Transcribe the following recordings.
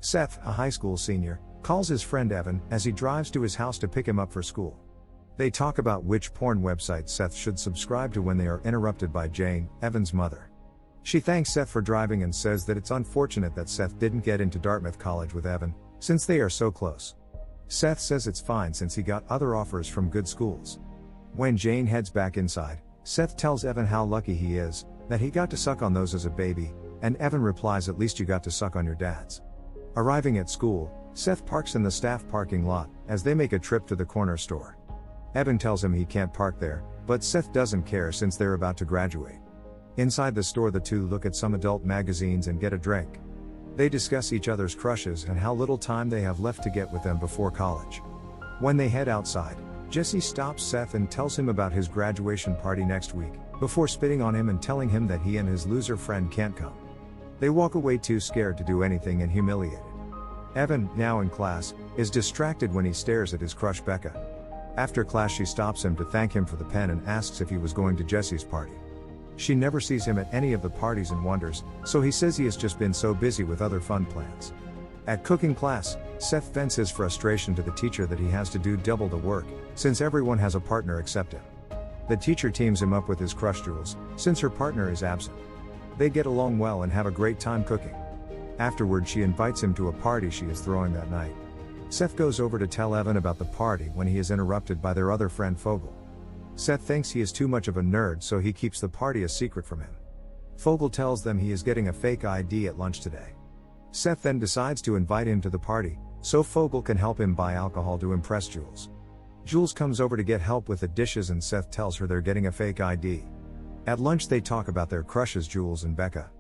Seth, a high school senior, calls his friend Evan as he drives to his house to pick him up for school. They talk about which porn website Seth should subscribe to when they are interrupted by Jane, Evan's mother. She thanks Seth for driving and says that it's unfortunate that Seth didn't get into Dartmouth College with Evan, since they are so close. Seth says it's fine since he got other offers from good schools. When Jane heads back inside, Seth tells Evan how lucky he is, that he got to suck on those as a baby, and Evan replies, "At least you got to suck on your dad's." Arriving at school, Seth parks in the staff parking lot, as they make a trip to the corner store. Evan tells him he can't park there, but Seth doesn't care since they're about to graduate. Inside the store, the two look at some adult magazines and get a drink. They discuss each other's crushes and how little time they have left to get with them before college. When they head outside, Jesse stops Seth and tells him about his graduation party next week, before spitting on him and telling him that he and his loser friend can't come. They walk away too scared to do anything and humiliated. Evan, now in class, is distracted when he stares at his crush Becca. After class, she stops him to thank him for the pen and asks if he was going to Jesse's party. She never sees him at any of the parties and wonders, so he says he has just been so busy with other fun plans. At cooking class, Seth vents his frustration to the teacher that he has to do double the work, since everyone has a partner except him. The teacher teams him up with his crush Jules, since her partner is absent. They get along well and have a great time cooking. Afterward, she invites him to a party she is throwing that night. Seth goes over to tell Evan about the party when he is interrupted by their other friend Fogel. Seth thinks he is too much of a nerd, so he keeps the party a secret from him. Fogel tells them he is getting a fake ID at lunch today. Seth then decides to invite him to the party, so Fogel can help him buy alcohol to impress Jules. Jules comes over to get help with the dishes and Seth tells her they're getting a fake ID. At lunch, they talk about their crushes, Jules and Becca.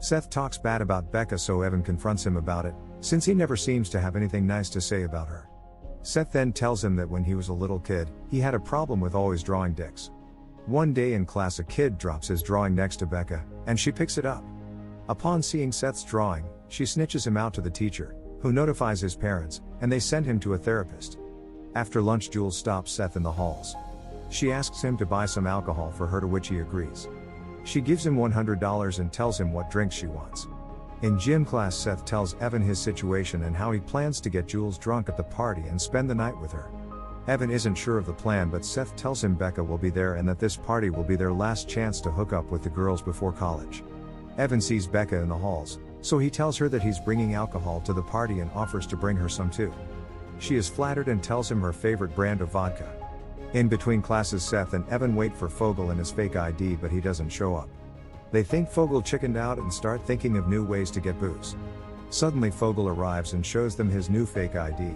Seth talks bad about Becca, so Evan confronts him about it, since he never seems to have anything nice to say about her. Seth then tells him that when he was a little kid, he had a problem with always drawing dicks. One day in class, a kid drops his drawing next to Becca, and she picks it up. Upon seeing Seth's drawing, she snitches him out to the teacher, who notifies his parents, and they send him to a therapist. After lunch, Jules stops Seth in the halls. She asks him to buy some alcohol for her, to which he agrees. She gives him $100 and tells him what drinks she wants. In gym class, Seth tells Evan his situation and how he plans to get Jules drunk at the party and spend the night with her. Evan isn't sure of the plan, but Seth tells him Becca will be there and that this party will be their last chance to hook up with the girls before college. Evan sees Becca in the halls, so he tells her that he's bringing alcohol to the party and offers to bring her some too. She is flattered and tells him her favorite brand of vodka. In between classes, Seth and Evan wait for Fogel and his fake ID, but he doesn't show up. They think Fogel chickened out and start thinking of new ways to get booze. Suddenly, Fogel arrives and shows them his new fake ID.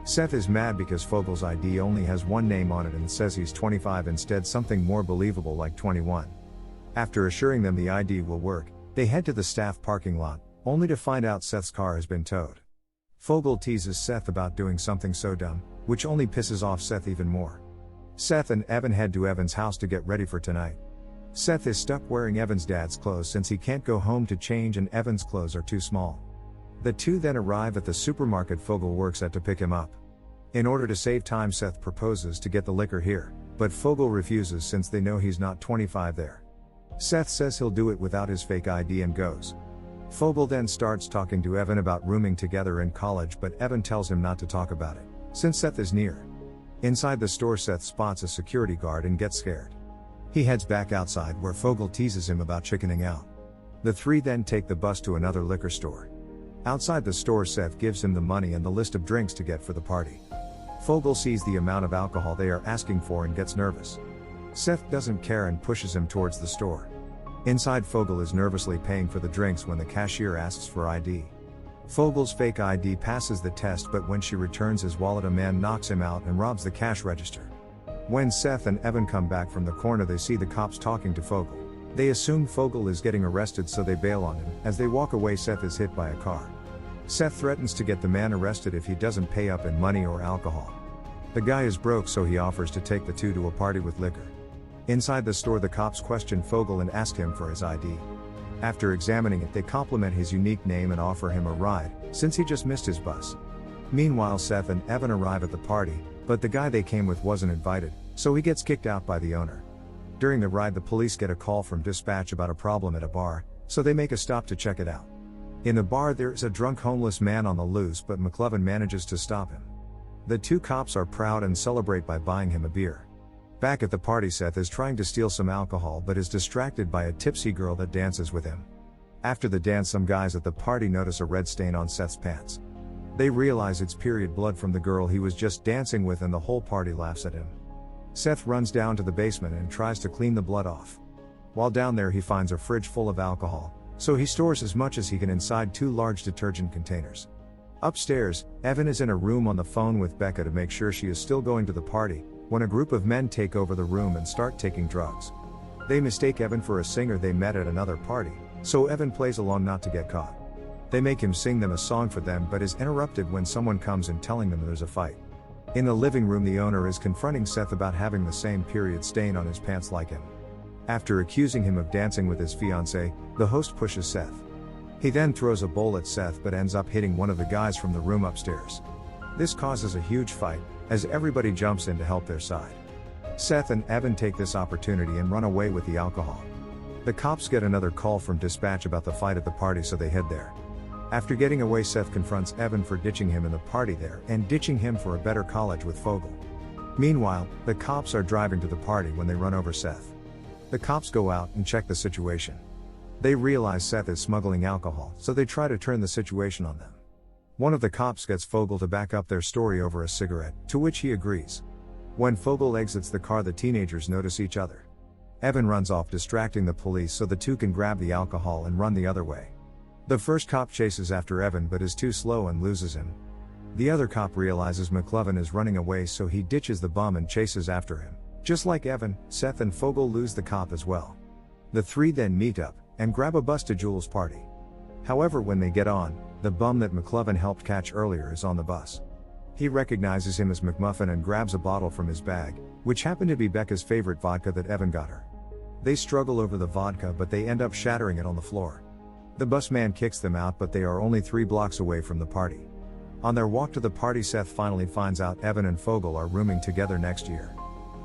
Seth is mad because Fogel's ID only has one name on it and says he's 25 instead, something more believable like 21. After assuring them the ID will work, they head to the staff parking lot, only to find out Seth's car has been towed. Fogel teases Seth about doing something so dumb, which only pisses off Seth even more. Seth and Evan head to Evan's house to get ready for tonight. Seth is stuck wearing Evan's dad's clothes since he can't go home to change and Evan's clothes are too small. The two then arrive at the supermarket Fogel works at to pick him up. In order to save time, Seth proposes to get the liquor here, but Fogel refuses since they know he's not 25 there. Seth says he'll do it without his fake ID and goes. Fogel then starts talking to Evan about rooming together in college, but Evan tells him not to talk about it, since Seth is near. Inside the store, Seth spots a security guard and gets scared. He heads back outside where Fogel teases him about chickening out. The three then take the bus to another liquor store. Outside the store, Seth gives him the money and the list of drinks to get for the party. Fogel sees the amount of alcohol they are asking for and gets nervous. Seth doesn't care and pushes him towards the store. Inside, Fogel is nervously paying for the drinks when the cashier asks for ID. Fogel's fake ID passes the test, but when she returns his wallet, a man knocks him out and robs the cash register. When Seth and Evan come back from the corner, they see the cops talking to Fogel. They assume Fogel is getting arrested, so they bail on him. As they walk away, Seth is hit by a car. Seth threatens to get the man arrested if he doesn't pay up in money or alcohol. The guy is broke, so he offers to take the two to a party with liquor. Inside the store, the cops question Fogel and ask him for his ID. After examining it, they compliment his unique name and offer him a ride, since he just missed his bus. Meanwhile, Seth and Evan arrive at the party, but the guy they came with wasn't invited, so he gets kicked out by the owner. During the ride, the police get a call from dispatch about a problem at a bar, so they make a stop to check it out. In the bar there is a drunk homeless man on the loose, but McLovin manages to stop him. The two cops are proud and celebrate by buying him a beer. Back at the party, Seth is trying to steal some alcohol but is distracted by a tipsy girl that dances with him. After the dance, some guys at the party notice a red stain on Seth's pants. They realize it's period blood from the girl he was just dancing with, and the whole party laughs at him. Seth runs down to the basement and tries to clean the blood off. While down there, he finds a fridge full of alcohol, so he stores as much as he can inside 2 large detergent containers. Upstairs, Evan is in a room on the phone with Becca to make sure she is still going to the party, when a group of men take over the room and start taking drugs. They mistake Evan for a singer they met at another party, so Evan plays along not to get caught. They make him sing them a song for them but is interrupted when someone comes in telling them there's a fight. In the living room, the owner is confronting Seth about having the same period stain on his pants like him. After accusing him of dancing with his fiancée, the host pushes Seth. He then throws a bowl at Seth but ends up hitting one of the guys from the room upstairs. This causes a huge fight, as everybody jumps in to help their side. Seth and Evan take this opportunity and run away with the alcohol. The cops get another call from dispatch about the fight at the party, so they head there. After getting away, Seth confronts Evan for ditching him in the party there and ditching him for a better college with Fogel. Meanwhile, the cops are driving to the party when they run over Seth. The cops go out and check the situation. They realize Seth is smuggling alcohol, so they try to turn the situation on them. One of the cops gets Fogel to back up their story over a cigarette, to which he agrees. When Fogel exits the car, the teenagers notice each other. Evan runs off, distracting the police so the two can grab the alcohol and run the other way. The first cop chases after Evan but is too slow and loses him. The other cop realizes McLovin is running away, so he ditches the bum and chases after him. Just like Evan, Seth and Fogel lose the cop as well. The three then meet up and grab a bus to Jules' party. However, when they get on, the bum that McLovin helped catch earlier is on the bus. He recognizes him as McMuffin and grabs a bottle from his bag, which happened to be Becca's favorite vodka that Evan got her. They struggle over the vodka but they end up shattering it on the floor. The bus man kicks them out, but they are only 3 blocks away from the party. On their walk to the party, Seth finally finds out Evan and Fogel are rooming together next year.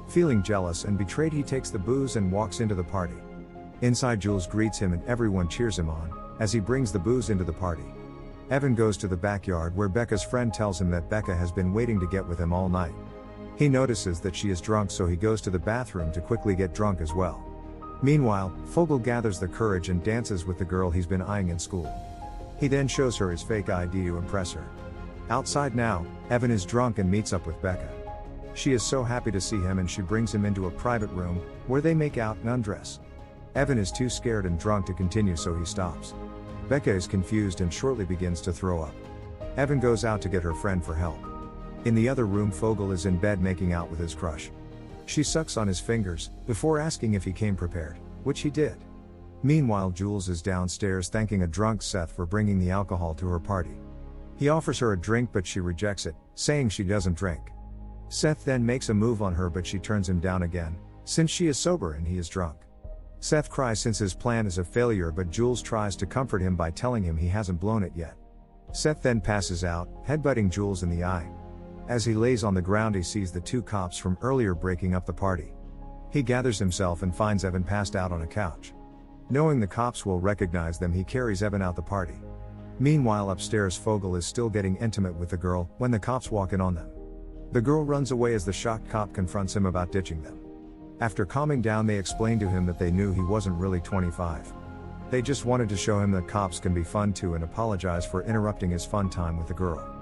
Feeling jealous and betrayed, he takes the booze and walks into the party. Inside, Jules greets him and everyone cheers him on, as he brings the booze into the party. Evan goes to the backyard where Becca's friend tells him that Becca has been waiting to get with him all night. He notices that she is drunk, so he goes to the bathroom to quickly get drunk as well. Meanwhile, Fogel gathers the courage and dances with the girl he's been eyeing in school. He then shows her his fake ID to impress her. Outside now, Evan is drunk and meets up with Becca. She is so happy to see him and she brings him into a private room, where they make out and undress. Evan is too scared and drunk to continue, so he stops. Becca is confused and shortly begins to throw up. Evan goes out to get her friend for help. In the other room, Fogel is in bed making out with his crush. She sucks on his fingers, before asking if he came prepared, which he did. Meanwhile, Jules is downstairs thanking a drunk Seth for bringing the alcohol to her party. He offers her a drink but she rejects it, saying she doesn't drink. Seth then makes a move on her but she turns him down again, since she is sober and he is drunk. Seth cries since his plan is a failure, but Jules tries to comfort him by telling him he hasn't blown it yet. Seth then passes out, headbutting Jules in the eye. As he lays on the ground, he sees the 2 cops from earlier breaking up the party. He gathers himself and finds Evan passed out on a couch. Knowing the cops will recognize them, he carries Evan out the party. Meanwhile, upstairs, Fogel is still getting intimate with the girl when the cops walk in on them. The girl runs away as the shocked cop confronts him about ditching them. After calming down, they explain to him that they knew he wasn't really 25. They just wanted to show him that cops can be fun too and apologize for interrupting his fun time with the girl.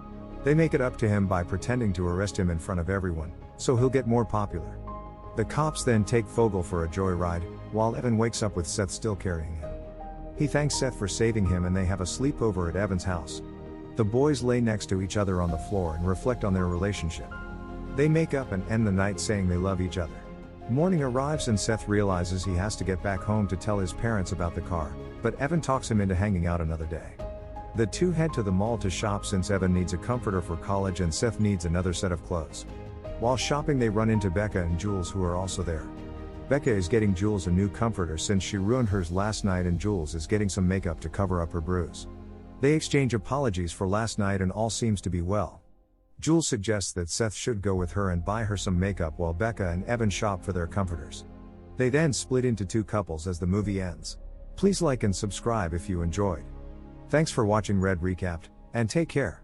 They make it up to him by pretending to arrest him in front of everyone, so he'll get more popular. The cops then take Fogel for a joyride, while Evan wakes up with Seth still carrying him. He thanks Seth for saving him and they have a sleepover at Evan's house. The boys lay next to each other on the floor and reflect on their relationship. They make up and end the night saying they love each other. Morning arrives and Seth realizes he has to get back home to tell his parents about the car, but Evan talks him into hanging out another day. The two head to the mall to shop since Evan needs a comforter for college and Seth needs another set of clothes. While shopping, they run into Becca and Jules, who are also there. Becca is getting Jules a new comforter since she ruined hers last night, and Jules is getting some makeup to cover up her bruise. They exchange apologies for last night and all seems to be well. Jules suggests that Seth should go with her and buy her some makeup while Becca and Evan shop for their comforters. They then split into 2 couples as the movie ends. Please like and subscribe if you enjoyed. Thanks for watching Red Recapped, and take care.